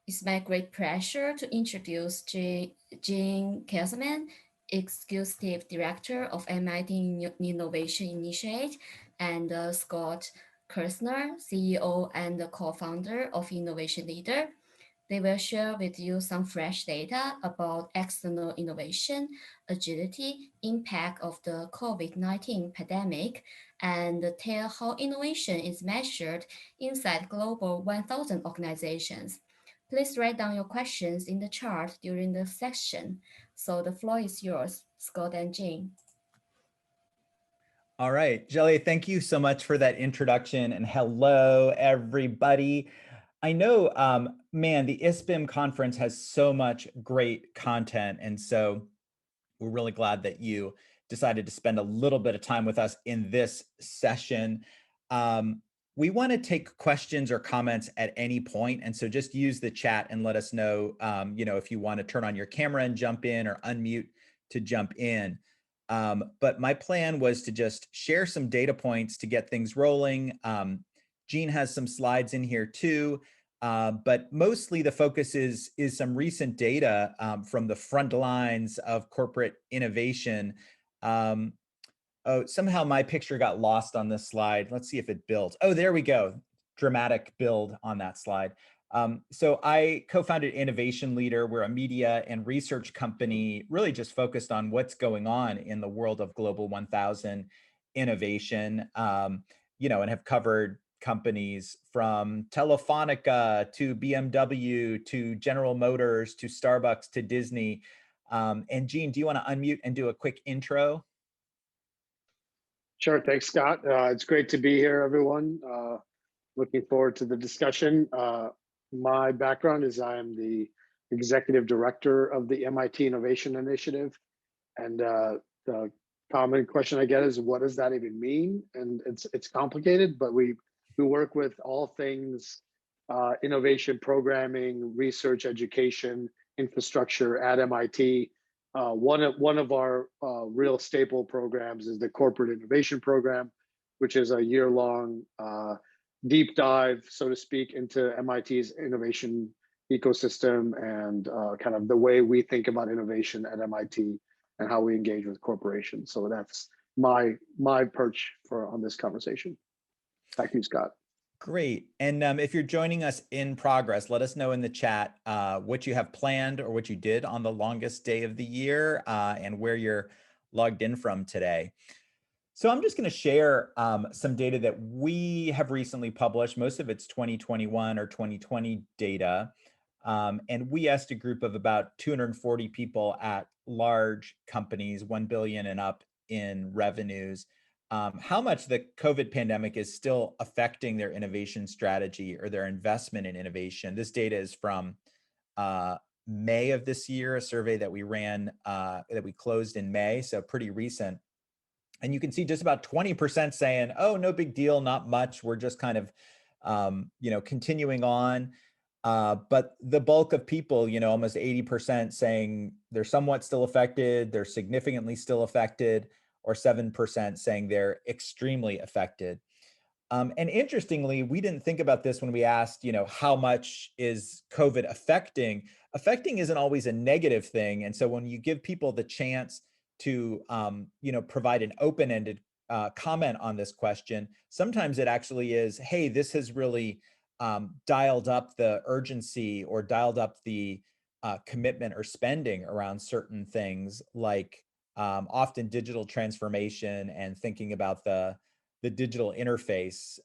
It's my great pleasure to introduce Gene Keselman, Executive Director of MIT Innovation Initiative, and Scott Kirsner, CEO and co-founder of Innovation Leader. They will share with you some fresh data about external innovation, agility, impact of the COVID-19 pandemic, and tell how innovation is measured inside global 1,000 organizations. Please write down your questions in the chat during the section. So the floor is yours, Scott and Jane. All right, Jelly, thank you so much for that introduction, and hello, everybody. I know, man, the ISPIM conference has so much great content, and so we're really glad that you decided to spend a little bit of time with us in this session. We want to take questions or comments at any point, and so just use the chat and let us know, if you want to turn on your camera and jump in or unmute to jump in. But my plan was to just share some data points to get things rolling. Gene has some slides in here too, but mostly the focus is some recent data from the front lines of corporate innovation. Oh, somehow my picture got lost on this slide. Let's see if it builds. Oh, there we go. Dramatic build on that slide. So I co-founded Innovation Leader. We're a media and research company really just focused on what's going on in the world of Global 1000 innovation, and have covered companies from Telefonica to BMW to General Motors to Starbucks to Disney. And Gene, do you want to unmute and do a quick intro? Sure, thanks, Scott. It's great to be here, everyone. Looking forward to the discussion. My background is I am the executive director of the MIT Innovation Initiative. And the common question I get is, what does that even mean? And it's complicated, but we work with all things innovation programming, research, education, infrastructure at MIT. One of our real staple programs is the Corporate Innovation Program, which is a year-long deep dive, so to speak, into MIT's innovation ecosystem and kind of the way we think about innovation at MIT and how we engage with corporations. So that's my perch on this conversation. Back to you, Scott. Great. And if you're joining us in progress, let us know in the chat what you have planned or what you did on the longest day of the year and where you're logged in from today. So I'm just going to share some data that we have recently published. Most of it's 2021 or 2020 data. And we asked a group of about 240 people at large companies, 1 billion and up in revenues, how much the COVID pandemic is still affecting their innovation strategy or their investment in innovation. This data is from May of this year, a survey that we ran, that we closed in May, so pretty recent. And you can see just about 20% saying, oh, no big deal, not much. We're just kind of, continuing on. But the bulk of people, almost 80% saying they're somewhat still affected, they're significantly still affected, or 7% saying they're extremely affected. And interestingly, we didn't think about this when we asked, how much is COVID affecting? Affecting isn't always a negative thing. And so when you give people the chance to, provide an open-ended comment on this question, sometimes it actually is, hey, this has really dialed up the urgency or dialed up the commitment or spending around certain things like often digital transformation and thinking about the digital interface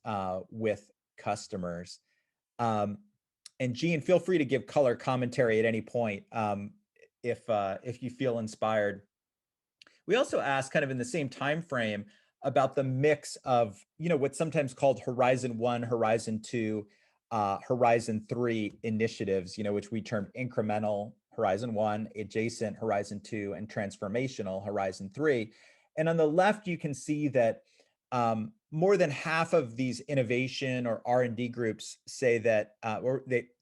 with customers. And Gene, feel free to give color commentary at any point if you feel inspired. We also asked kind of in the same time frame about the mix of, what's sometimes called Horizon 1, Horizon 2, Horizon 3 initiatives, which we termed incremental Horizon 1, adjacent Horizon 2, and transformational Horizon 3. And on the left, you can see that more than half of these innovation or R&D groups say that,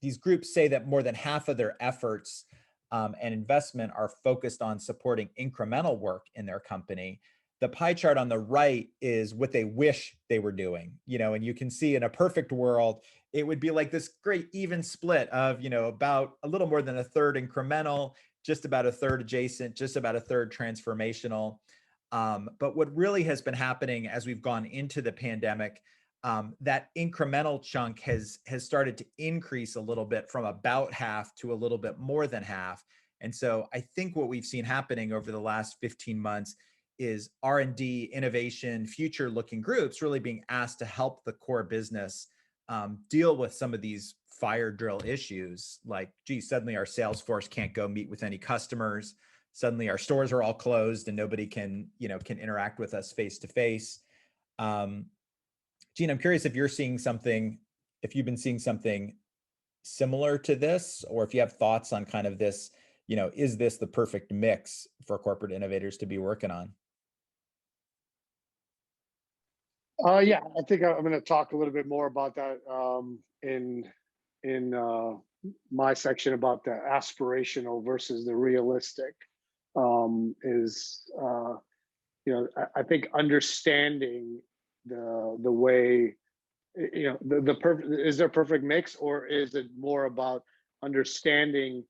these groups say that more than half of their efforts and investment are focused on supporting incremental work in their company. the pie chart on the right is what they wish they were doing, and you can see in a perfect world, it would be like this great even split of, about a little more than a third incremental, just about a third adjacent, just about a third transformational. But what really has been happening as we've gone into the pandemic, that incremental chunk has started to increase a little bit from about half to a little bit more than half. And so I think what we've seen happening over the last 15 months is R&D, innovation, future-looking groups really being asked to help the core business deal with some of these fire drill issues. Like, gee, suddenly our sales force can't go meet with any customers. Suddenly our stores are all closed and nobody can interact with us face to face. Gene, I'm curious if you've been seeing something similar to this, or if you have thoughts on kind of this, is this the perfect mix for corporate innovators to be working on? Yeah, I think I'm going to talk a little bit more about that in my section about the aspirational versus the realistic. I think understanding the way, the perfect, is there a perfect mix, or is it more about understanding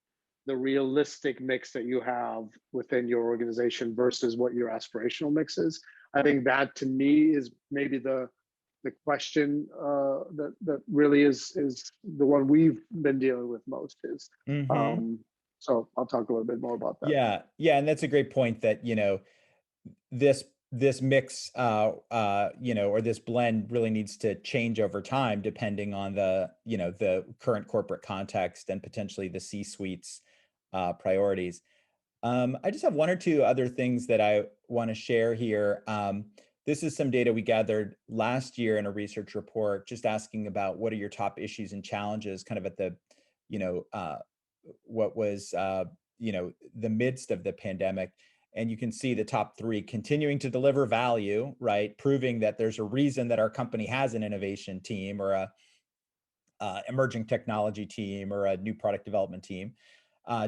the realistic mix that you have within your organization versus what your aspirational mix is? I think that, to me, is maybe the question that really is the one we've been dealing with most is. Mm-hmm. So I'll talk a little bit more about that. Yeah, and that's a great point that this mix or this blend really needs to change over time depending on the current corporate context and potentially the C-suite's priorities. I just have one or two other things that I want to share here. This is some data we gathered last year in a research report, just asking about what are your top issues and challenges kind of at the, what was, the midst of the pandemic. And you can see the top three: continuing to deliver value, right? Proving that there's a reason that our company has an innovation team or a emerging technology team or a new product development team.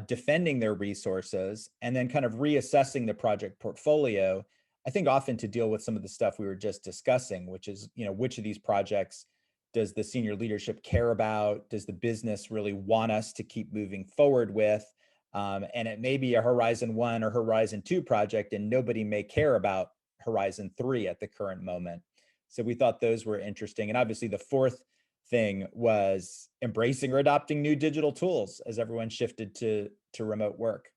Defending their resources, and then kind of reassessing the project portfolio, I think often to deal with some of the stuff we were just discussing, which is, which of these projects does the senior leadership care about? Does the business really want us to keep moving forward with? And it may be a Horizon 1 or Horizon 2 project, and nobody may care about Horizon 3 at the current moment. So we thought those were interesting. And obviously the fourth thing was embracing or adopting new digital tools as everyone shifted to remote work.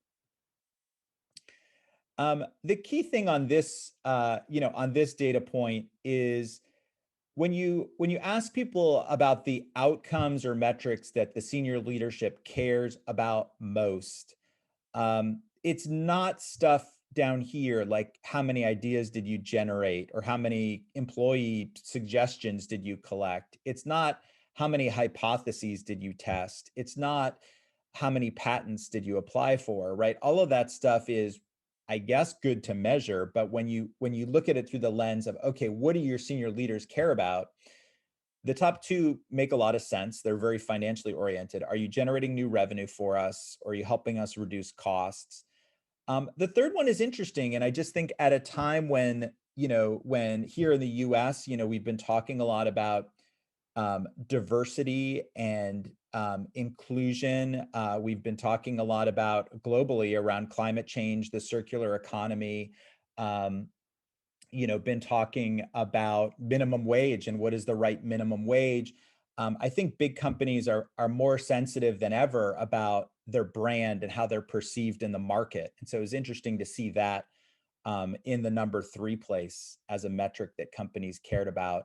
The key thing on this, on this data point is when you ask people about the outcomes or metrics that the senior leadership cares about most, it's not stuff down here like how many ideas did you generate or how many employee suggestions did you collect. It's not how many hypotheses did you test. It's not how many patents did you apply for, right? All of that stuff is, I guess, good to measure, but when you look at it through the lens of, okay, what do your senior leaders care about? The top two make a lot of sense. They're very financially oriented. Are you generating new revenue for us? Or are you helping us reduce costs? The third one is interesting. And I just think at a time when, when here in the US, we've been talking a lot about diversity and inclusion. We've been talking a lot about globally around climate change, the circular economy, been talking about minimum wage and what is the right minimum wage. I think big companies are more sensitive than ever about their brand and how they're perceived in the market. And so it was interesting to see that in the number 3 place as a metric that companies cared about.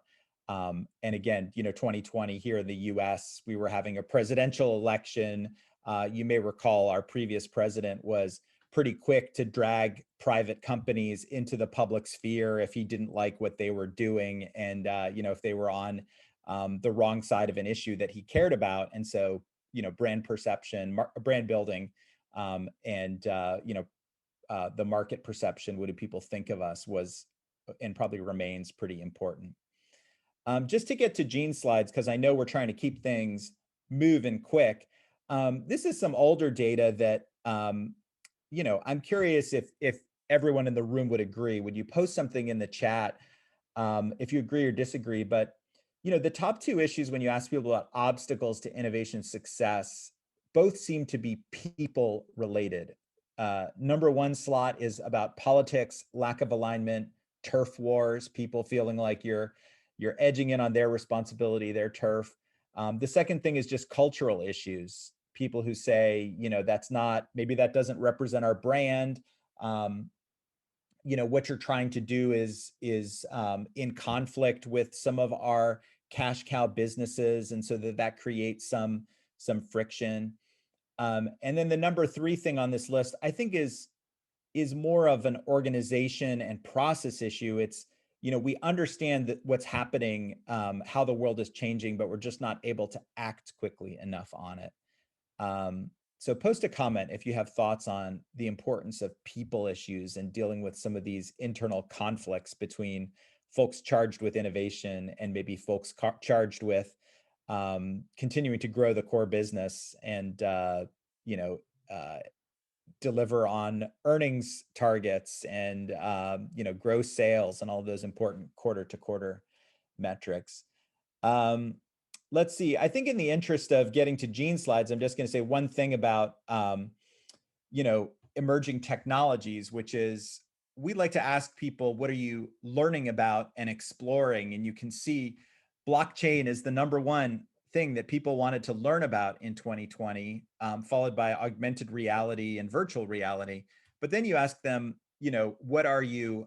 And again, 2020 here in the US, we were having a presidential election. You may recall our previous president was pretty quick to drag private companies into the public sphere if he didn't like what they were doing, and if they were on the wrong side of an issue that he cared about. And so brand perception, brand building, and the market perception, what do people think of us, was and probably remains pretty important. Just to get to Gene's slides, because I know we're trying to keep things moving quick. This is some older data that I'm curious if everyone in the room would agree. Would you post something in the chat if you agree or disagree? But the top two issues when you ask people about obstacles to innovation success, both seem to be people related. Number one slot is about politics, lack of alignment, turf wars, people feeling like you're edging in on their responsibility, their turf. The second thing is just cultural issues. People who say, that's not, maybe that doesn't represent our brand. What you're trying to do is in conflict with some of our cash cow businesses, and so that creates some friction. And then the number three thing on this list, I think, is more of an organization and process issue. It's, we understand that what's happening, how the world is changing, but we're just not able to act quickly enough on it. So post a comment if you have thoughts on the importance of people issues and dealing with some of these internal conflicts between folks charged with innovation and maybe folks charged with continuing to grow the core business and deliver on earnings targets and grow sales and all those important quarter-to-quarter metrics. Let's see. I think in the interest of getting to Gene's slides, I'm just going to say one thing about emerging technologies, which is we like to ask people, what are you learning about and exploring? And you can see blockchain is the number one thing that people wanted to learn about in 2020, followed by augmented reality and virtual reality. But then you ask them, what are you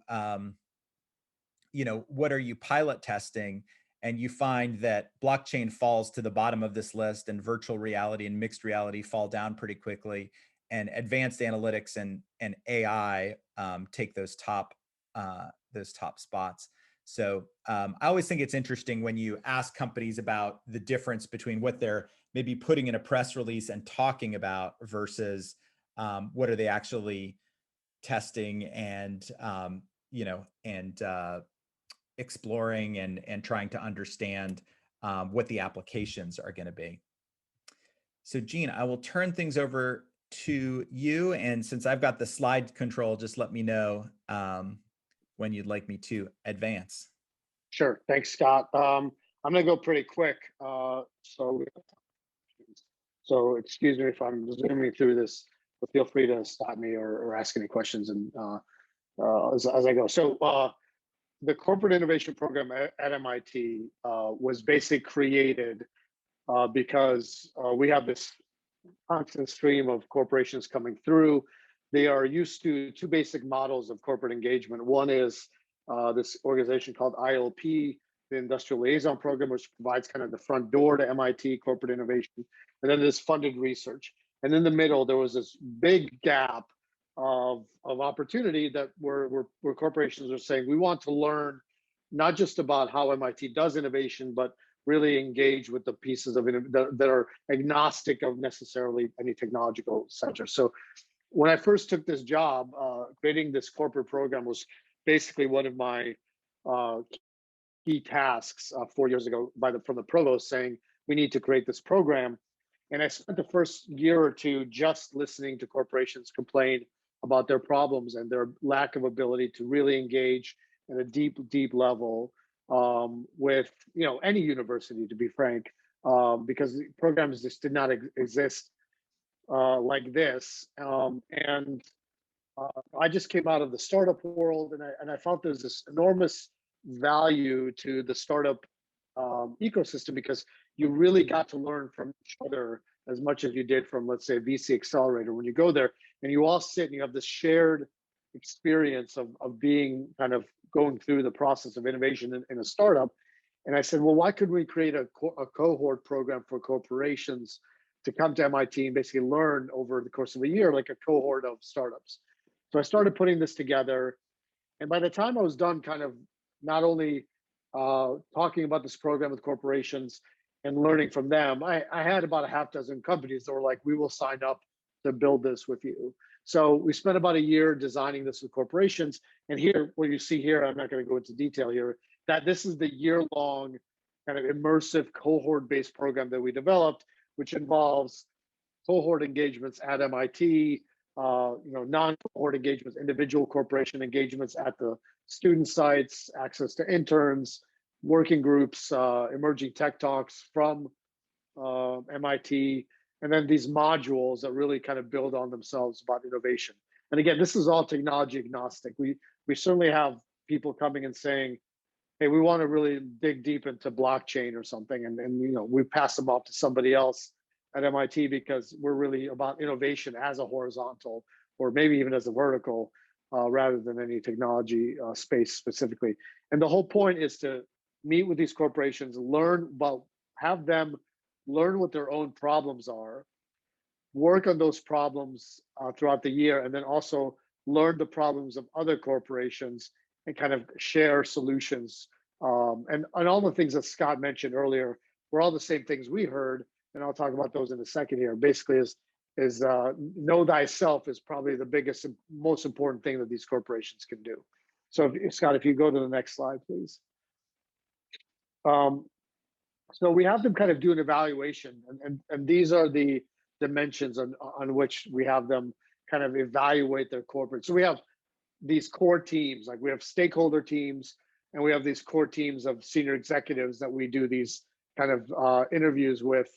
pilot testing? And you find that blockchain falls to the bottom of this list, and virtual reality and mixed reality fall down pretty quickly, and advanced analytics and AI take those top spots. So I always think it's interesting when you ask companies about the difference between what they're maybe putting in a press release and talking about versus what are they actually testing and exploring and trying to understand what the applications are going to be. So Gene, I will turn things over to you. And since I've got the slide control, just let me know when you'd like me to advance. Sure. Thanks, Scott. I'm going to go pretty quick. So excuse me if I'm zooming through this, but feel free to stop me or ask any questions and as I go. So the Corporate Innovation Program at MIT was basically created because we have this constant stream of corporations coming through. They are used to two basic models of corporate engagement. One is this organization called ILP, the Industrial Liaison Program, which provides kind of the front door to MIT corporate innovation. And then there's funded research. And in the middle, there was this big gap of opportunity that where corporations are saying, we want to learn not just about how MIT does innovation, but really engage with the pieces of that are agnostic of necessarily any technological sector. So when I first took this job, creating this corporate program was basically one of my key tasks 4 years ago from the provost saying, we need to create this program. And I spent the first year or two just listening to corporations complain about their problems and their lack of ability to really engage at a deep level with any university, to be frank, because programs just did not exist like this. I just came out of the startup world, and I felt there's this enormous value to the startup ecosystem because you really got to learn from each other as much as you did from, let's say, VC Accelerator. When you go there and you all sit and you have this shared experience of being kind of going through the process of innovation in a startup. And I said, well, why could we create a cohort program for corporations to come to MIT and basically learn over the course of a year, like a cohort of startups? So I started putting this together. And by the time I was done kind of not only talking about this program with corporations and learning from them, I had about a half dozen companies that were like, we will sign up to build this with you. So we spent about a year designing this with corporations. And here, what you see here, I'm not going to go into detail here, that this is the year-long kind of immersive cohort-based program that we developed, which involves cohort engagements at MIT, non-cohort engagements, individual corporation engagements at the student sites, access to interns, working groups, emerging tech talks from MIT, and then these modules that really kind of build on themselves about innovation. And again, this is all technology agnostic. We certainly have people coming and saying, hey, we want to really dig deep into blockchain or something, and we pass them off to somebody else at MIT because we're really about innovation as a horizontal or maybe even as a vertical rather than any technology space specifically. And the whole point is to meet with these corporations, have them learn what their own problems are, work on those problems throughout the year, and then also learn the problems of other corporations and kind of share solutions. And all the things that Scott mentioned earlier were all the same things we heard, and I'll talk about those in a second here. Basically, is know thyself is probably the biggest, most important thing that these corporations can do. So, Scott, if you go to the next slide, please. So we have them kind of do an evaluation, and these are the dimensions on which we have them kind of evaluate their corporate. So we have these core teams, like we have stakeholder teams, and we have these core teams of senior executives that we do these kind of interviews with,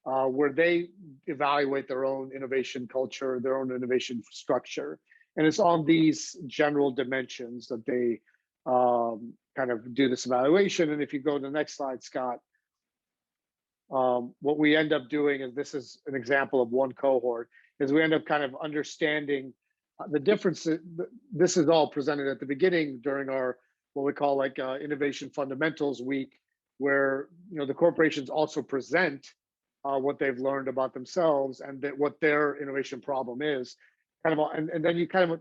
where they evaluate their own innovation culture, their own innovation structure. And it's on these general dimensions that they kind of do this evaluation. And if you go to the next slide, Scott, what we end up doing, and this is an example of one cohort, is we end up kind of understanding the difference. This is all presented at the beginning during our, what we call like Innovation Fundamentals Week, where the corporations also present what they've learned about themselves and what their innovation problem is, kind of, and then you kind of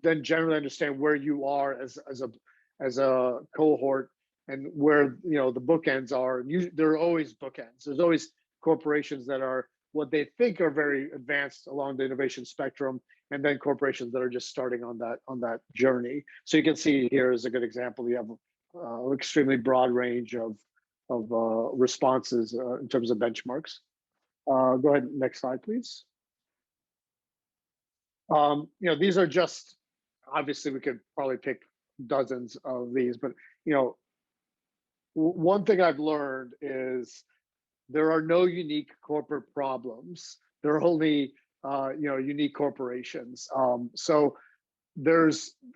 then generally understand where you are as a cohort and where the bookends are. There are always bookends. There's always corporations that are what they think are very advanced along the innovation spectrum, and then corporations that are just starting on that journey. So you can see here is a good example. You have an extremely broad range of responses in terms of benchmarks. Go ahead, next slide, please. These are just, obviously we could probably pick dozens of these, but one thing I've learned is there are no unique corporate problems. There are only unique corporations. So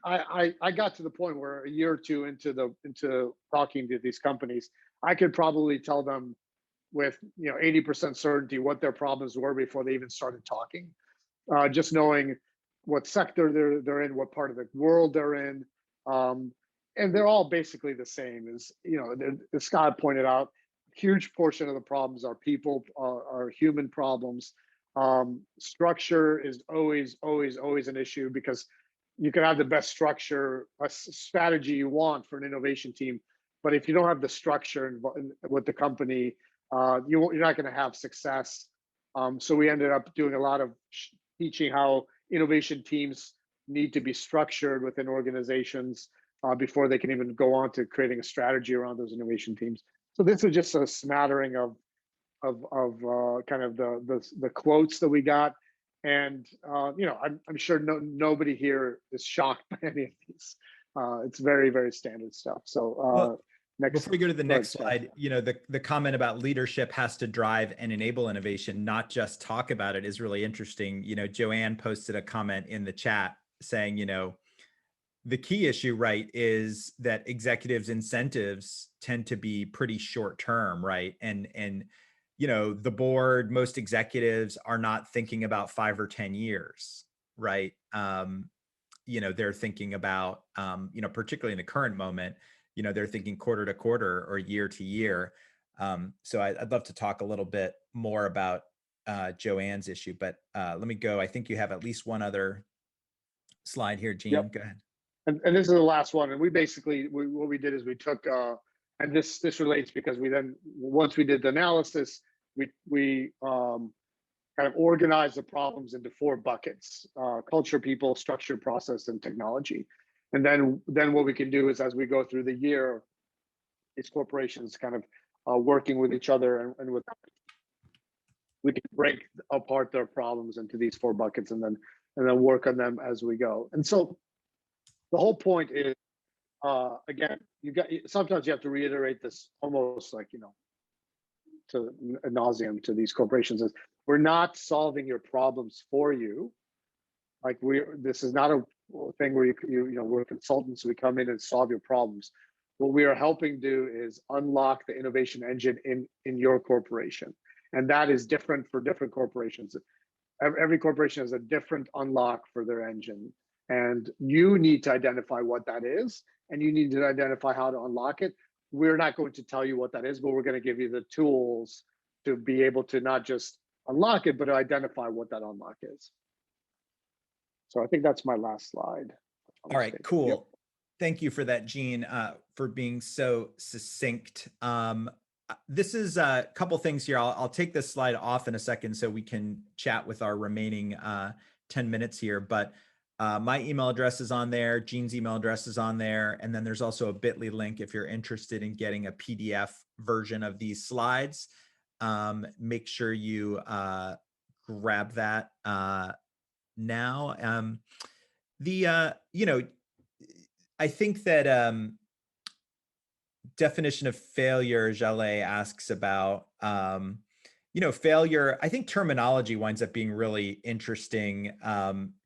I got to the point where a year or two into talking to these companies, I could probably tell them with 80% certainty what their problems were before they even started talking. Just knowing what sector they're in, what part of the world they're in, and they're all basically the same. As as Scott pointed out, huge portion of the problems are people, are human problems. Structure is always an issue, because you can have the best structure, a strategy you want for an innovation team, but if you don't have the structure with the company, you're not going to have success. So we ended up doing a lot of teaching how innovation teams need to be structured within organizations before they can even go on to creating a strategy around those innovation teams. So this is just a smattering of kind of the quotes that we got, and I'm sure nobody here is shocked by any of these. It's very, very standard stuff. So before we go to the next slide, the comment about leadership has to drive and enable innovation, not just talk about it, is really interesting. Joanne posted a comment in the chat saying, the key issue, right, is that executives' incentives tend to be pretty short term, right? And the board, most executives are not thinking about 5 or 10 years, right? They're thinking about, particularly in the current moment, they're thinking quarter to quarter or year to year. So I'd love to talk a little bit more about Joanne's issue, but let me go. I think you have at least one other slide here, Gene. Yep. Go ahead. And this is the last one. And we basically, what we did is we took, and this relates because once we did the analysis, we kind of organized the problems into 4 buckets: culture, people, structure, process, and technology. And then what we can do is, as we go through the year, these corporations kind of working with each other we can break apart their problems into these 4 buckets, and then and then work on them as we go. And so the whole point is, again, sometimes you have to reiterate this almost like, to ad nauseum to these corporations, is we're not solving your problems for you. Like this is not a thing where we're consultants, we come in and solve your problems. What we are helping do is unlock the innovation engine in your corporation. And that is different for different corporations. Every corporation has a different unlock for their engine. And you need to identify what that is, and you need to identify how to unlock it. We're not going to tell you what that is, but we're going to give you the tools to be able to not just unlock it, but to identify what that unlock is. So I think that's my last slide. All right, cool. Yep. Thank you for that, Gene, for being so succinct. This is a couple things here. I'll take this slide off in a second so we can chat with our remaining 10 minutes here. But my email address is on there. Gene's email address is on there. And then there's also a bit.ly link if you're interested in getting a PDF version of these slides. Make sure you grab that now. I think that definition of failure, Jaleh asks about, failure. I think terminology winds up being really interesting,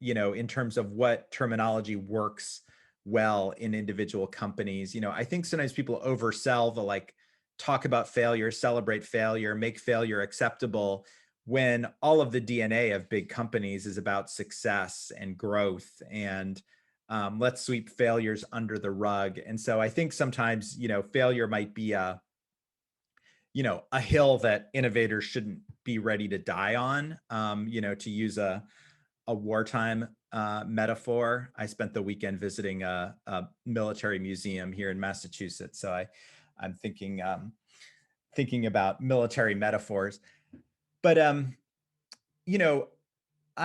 in terms of what terminology works well in individual companies. I think sometimes people oversell the talk about failure, celebrate failure, make failure acceptable, when all of the DNA of big companies is about success and growth, and let's sweep failures under the rug. And so I think sometimes, failure might be a hill that innovators shouldn't be ready to die on, to use a wartime metaphor. I spent the weekend visiting a military museum here in Massachusetts. So I'm thinking about military metaphors. But, I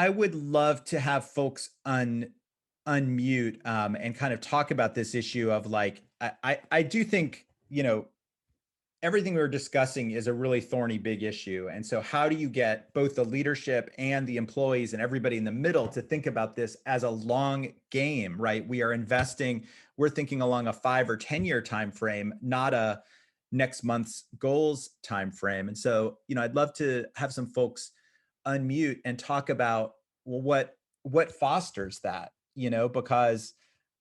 would love to have folks unmute and kind of talk about this issue of I do think, everything we were discussing is a really thorny, big issue. And so how do you get both the leadership and the employees and everybody in the middle to think about this as a long game, right? We're thinking along a 5 or 10 year time frame, not a next month's goals time frame. And so, I'd love to have some folks unmute and talk about what fosters that, because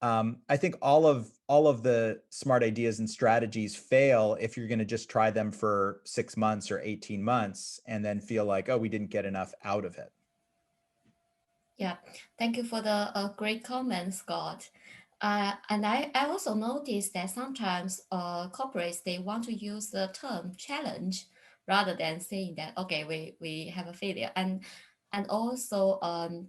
I think all of the smart ideas and strategies fail if you're going to just try them for 6 months or 18 months and then feel like, oh, we didn't get enough out of it. Yeah, thank you for the great comment, Scott. And I also noticed that sometimes corporates, they want to use the term challenge rather than saying that, okay, we have a failure. And also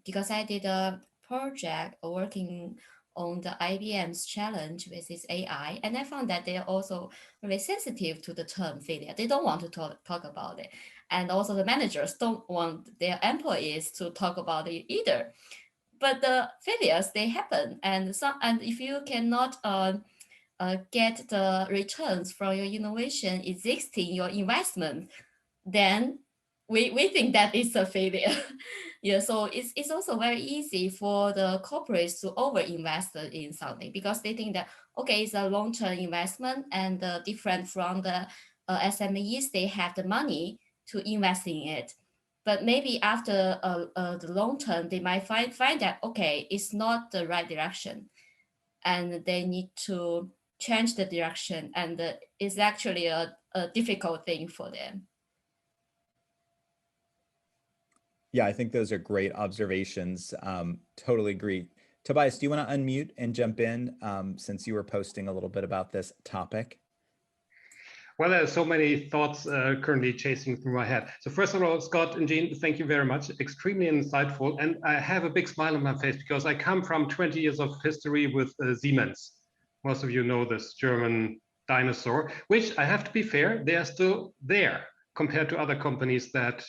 because I did a project working on the IBM's challenge with this AI, and I found that they are also very sensitive to the term failure. They don't want to talk about it. And also the managers don't want their employees to talk about it either. But the failures, they happen. And if you cannot get the returns from your innovation existing your investment, then we think that is a failure. Yeah, so it's also very easy for the corporates to overinvest in something because they think that, okay, it's a long-term investment and different from the SMEs, they have the money to invest in it. But maybe after the long term, they might find that, okay, it's not the right direction and they need to change the direction. And it's actually a difficult thing for them. Yeah, I think those are great observations. Totally agree. Tobias, do you want to unmute and jump in since you were posting a little bit about this topic? Well, there are so many thoughts currently chasing through my head. So first of all, Scott and Gene, thank you very much. Extremely insightful. And I have a big smile on my face because I come from 20 years of history with Siemens. Most of you know this German dinosaur, which I have to be fair, they are still there compared to other companies that,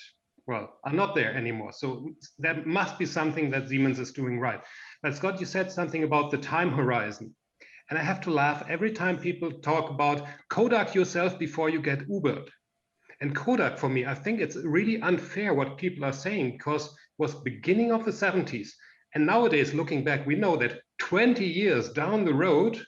well, are not there anymore. So that must be something that Siemens is doing right. But Scott, you said something about the time horizon. And I have to laugh every time people talk about Kodak yourself before you get Ubered. And Kodak, for me, I think it's really unfair what people are saying because it was beginning of the 70s. And nowadays, looking back, we know that 20 years down the road,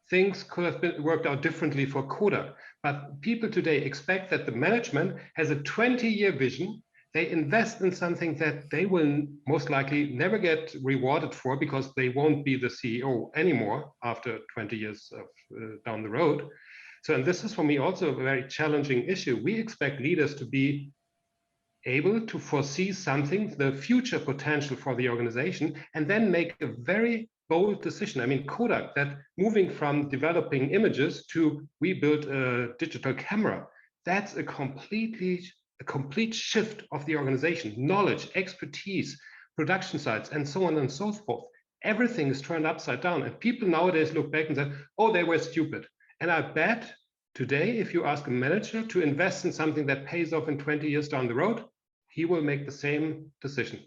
things could have been worked out differently for Kodak. But people today expect that the management has a 20-year vision. They invest in something that they will most likely never get rewarded for, because they won't be the CEO anymore after 20 years down the road. So, and this is for me also a very challenging issue. We expect leaders to be able to foresee something, the future potential for the organization, and then make a very bold decision. I mean, Kodak, that moving from developing images to we built a digital camera, that's a complete shift of the organization, knowledge, expertise, production sites, and so on and so forth. Everything is turned upside down, and people nowadays look back and say, oh, they were stupid. And I bet today, if you ask a manager to invest in something that pays off in 20 years down the road, he will make the same decision.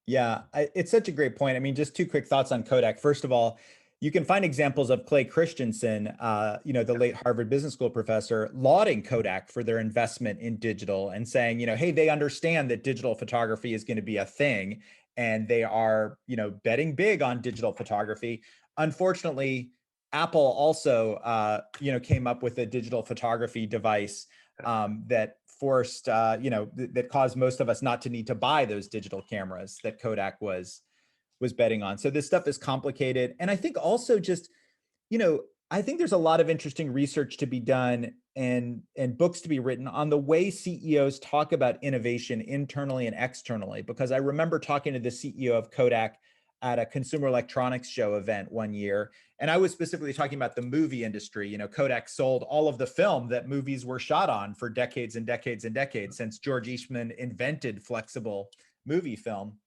Yeah, it's such a great point. I mean, just two quick thoughts on Kodak. First of all, you can find examples of Clay Christensen, the late Harvard Business School professor, lauding Kodak for their investment in digital and saying, hey, they understand that digital photography is going to be a thing, and they are, betting big on digital photography. Unfortunately, Apple also, came up with a digital photography device that forced, that caused most of us not to need to buy those digital cameras that Kodak was betting on. So this stuff is complicated. And I think also just, I think there's a lot of interesting research to be done and books to be written on the way CEOs talk about innovation internally and externally, because I remember talking to the CEO of Kodak at a consumer electronics show event one year. And I was specifically talking about the movie industry. Kodak sold all of the film that movies were shot on for decades and decades and decades, since George Eastman invented flexible movie film.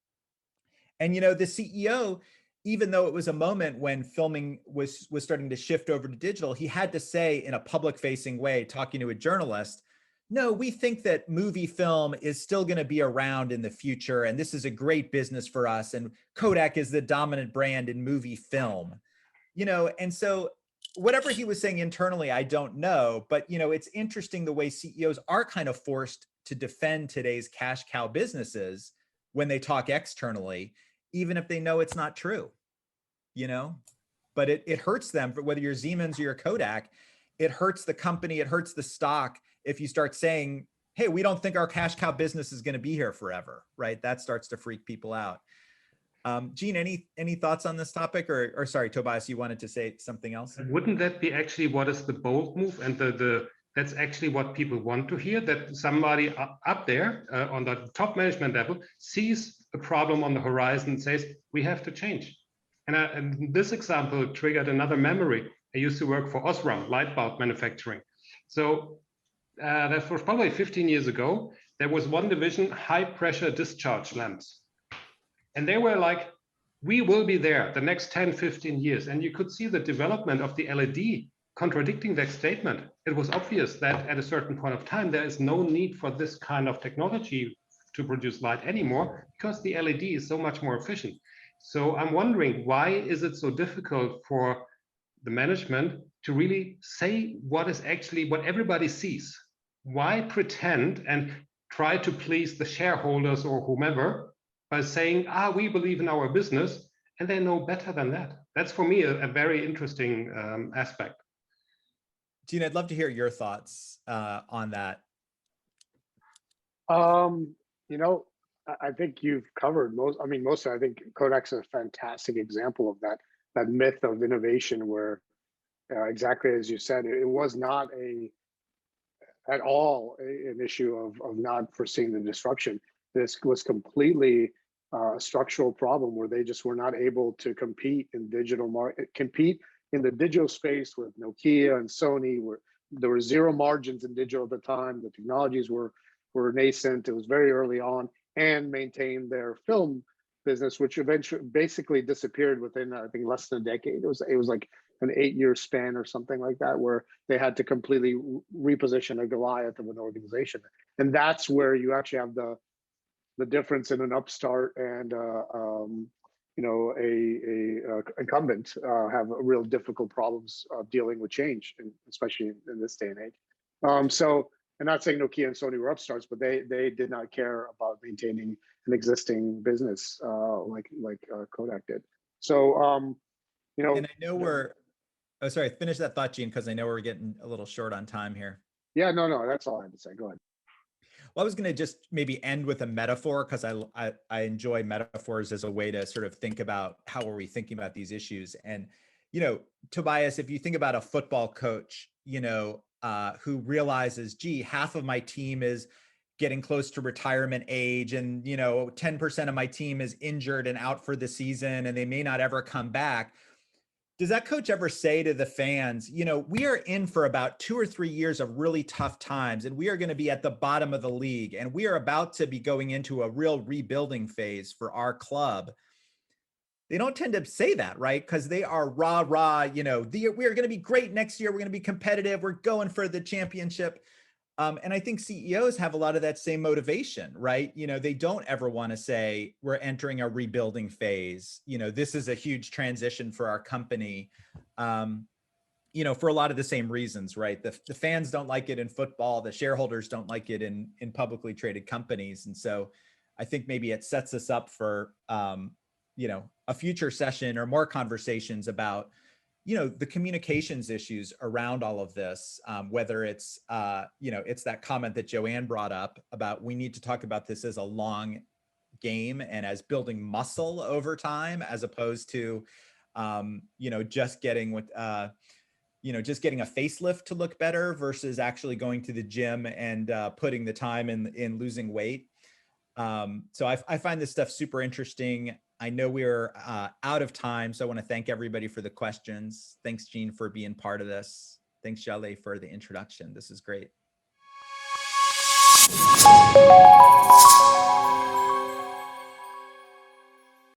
And, the CEO, even though it was a moment when filming was starting to shift over to digital, he had to say in a public facing way, talking to a journalist, no, we think that movie film is still going to be around in the future, and this is a great business for us, and Kodak is the dominant brand in movie film. And so whatever he was saying internally, I don't know, but it's interesting the way CEOs are kind of forced to defend today's cash cow businesses when they talk externally, even if they know it's not true, but it hurts them. Whether you're Siemens or you're Kodak, it hurts the company, it hurts the stock if you start saying, hey, we don't think our cash cow business is going to be here forever, right? That starts to freak people out. Gene, any thoughts on this topic, or sorry, Tobias, you wanted to say something else? Wouldn't that be actually what is the bold move, and that's actually what people want to hear, that somebody up there on the top management level sees a problem on the horizon and says, we have to change. And this example triggered another memory. I used to work for Osram, light bulb manufacturing. So that was probably 15 years ago. There was one division, high pressure discharge lamps. And they were like, we will be there the next 10, 15 years. And you could see the development of the LED contradicting that statement. It was obvious that at a certain point of time, there is no need for this kind of technology to produce light anymore, because the LED is so much more efficient. So I'm wondering, why is it so difficult for the management to really say what is actually what everybody sees? Why pretend and try to please the shareholders or whomever by saying, we believe in our business, and they know better than that? That's for me a very interesting aspect. Gene, I'd love to hear your thoughts on that. I think you've covered most. I think Kodak's a fantastic example of that myth of innovation, where exactly as you said, it was not at all an issue of not foreseeing the disruption. This was completely a structural problem where they just were not able to compete in the digital space with Nokia and Sony, where there were zero margins in digital at the time. The technologies were nascent. It was very early on, and maintained their film business, which eventually basically disappeared within, I think, less than a decade. It was like an 8-year span or something like that, where they had to completely reposition a Goliath of an organization. And that's where you actually have the difference in an upstart and a incumbent have real difficult problems dealing with change, and especially in this day and age. So and not saying Nokia and Sony were upstarts, but they did not care about maintaining an existing business like Kodak did. So and I know we're, oh, sorry, finish that thought, Gene, because I know we're getting a little short on time here. Yeah, no, that's all I had to say. Go ahead. Well, I was going to just maybe end with a metaphor, because I enjoy metaphors as a way to sort of think about how are we thinking about these issues. And, Tobias, if you think about a football coach, who realizes, gee, half of my team is getting close to retirement age, and 10% of my team is injured and out for the season, and they may not ever come back. Does that coach ever say to the fans, we are in for about 2 or 3 years of really tough times, and we are going to be at the bottom of the league, and we are about to be going into a real rebuilding phase for our club? They don't tend to say that, right? Because they are rah, we are going to be great next year. We're going to be competitive. We're going for the championship. And I think CEOs have a lot of that same motivation, right? They don't ever want to say we're entering a rebuilding phase. This is a huge transition for our company, for a lot of the same reasons, right? The fans don't like it in football. The shareholders don't like it in publicly traded companies. And so I think maybe it sets us up for, a future session or more conversations about the communications issues around all of this, whether it's, it's that comment that Joanne brought up about we need to talk about this as a long game and as building muscle over time, as opposed to, just getting with, just getting a facelift to look better versus actually going to the gym and putting the time in losing weight. So I find this stuff super interesting. I know we're out of time, so I want to thank everybody for the questions. Thanks, Gene, for being part of this. Thanks, Jale, for the introduction. This is great.